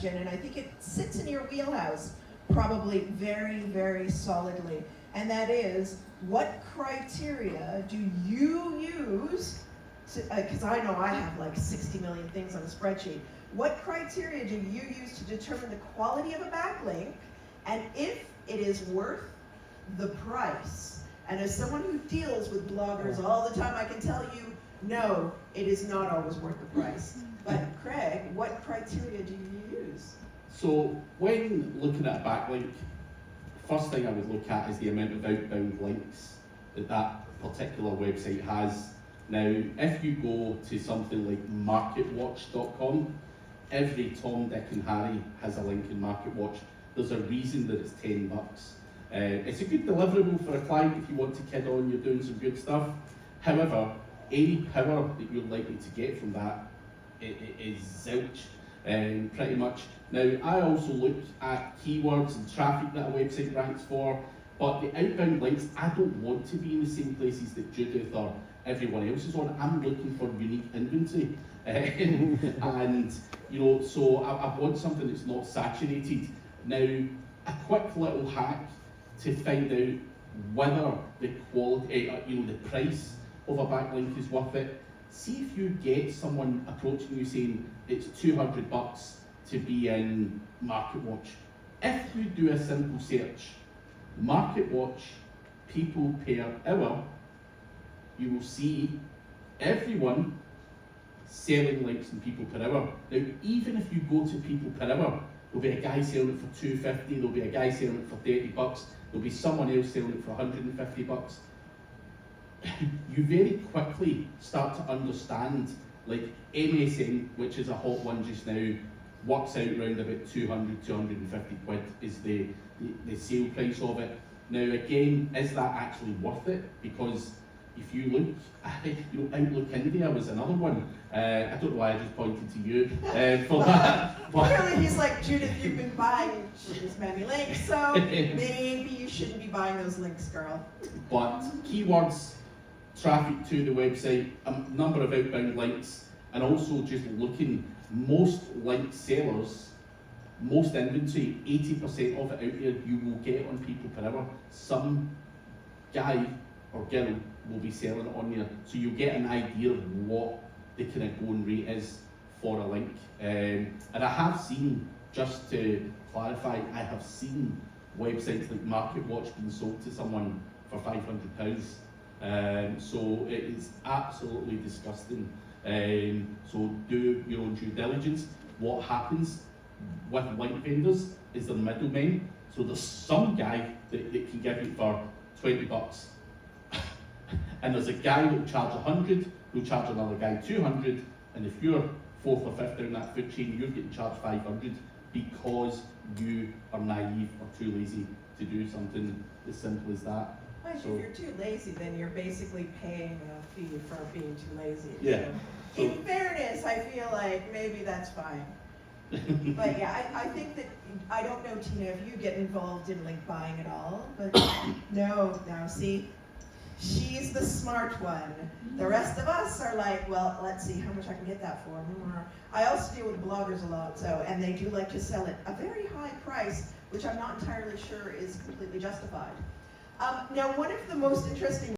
question, and I think it sits in your wheelhouse probably very, very solidly. And that is, what criteria do you use, because I know I have like 60 million things on a spreadsheet, what criteria do you use to determine the quality of a backlink, and if it is worth the price? And as someone who deals with bloggers all the time, I can tell you, no, it is not always worth the price. But Craig, what criteria do you use? So when looking at a backlink, first thing I would look at is the amount of outbound links that that particular website has. Now, if you go to something like marketwatch.com, every Tom, Dick and Harry has a link in MarketWatch. There's a reason that it's $10. It's a good deliverable for a client if you want to kid on, you're doing some good stuff. However, any power that you're likely to get from that is zilch, pretty much. Now, I also look at keywords and traffic that a website ranks for, but the outbound links, I don't want to be in the same places that Judith or everyone else is on. I'm looking for unique inventory. And, you know, so I want something that's not saturated. Now, a quick little hack to find out whether the quality, you know, the price of a backlink is worth it. See if you get someone approaching you saying it's $200 to be in MarketWatch. If you do a simple search, MarketWatch people per hour, you will see everyone selling links and people per hour. Now, even if you go to people per hour, there'll be a guy selling it for $250, there'll be a guy selling it for $30, there'll be someone else selling it for $150. You very quickly start to understand, like MSN, which is a hot one just now, works out around about 200, 250 quid is the sale price of it. Now again, is that actually worth it? Because if you look, you know, Outlook India was another one. I don't know why I just pointed to you for that. But clearly he's like, Judith, you've been buying this many links, so maybe you shouldn't be buying those links, girl. But keywords, traffic to the website, a number of outbound links, and also just looking, most link sellers, most inventory, 80% of it out there you will get on people per hour. Some guy or girl will be selling it on there, so you get an idea of what the kind of going rate is for a link. And I have seen, just to clarify, I have seen websites like MarketWatch being sold to someone for £500. So it is absolutely disgusting. So do your own due diligence. What happens with link vendors is the middlemen. So there's some guy that can give it for $20. And there's a guy that will charge 100, who'll charge another guy 200, and if you're fourth or fifth down that food chain, you're getting charged 500 because you are naive or too lazy to do something as simple as that. Well, So, if you're too lazy, then you're basically paying a fee for being too lazy. Yeah. So, in fairness, I feel like maybe that's fine. But yeah, I think that, I don't know, Tina, if you get involved in like buying it all, but no, see, she's the smart one. The rest of us are like, well, let's see how much I can get that for. I also deal with bloggers a lot, so, and they do like to sell at a very high price, which I'm not entirely sure is completely justified. Now, one of the most interesting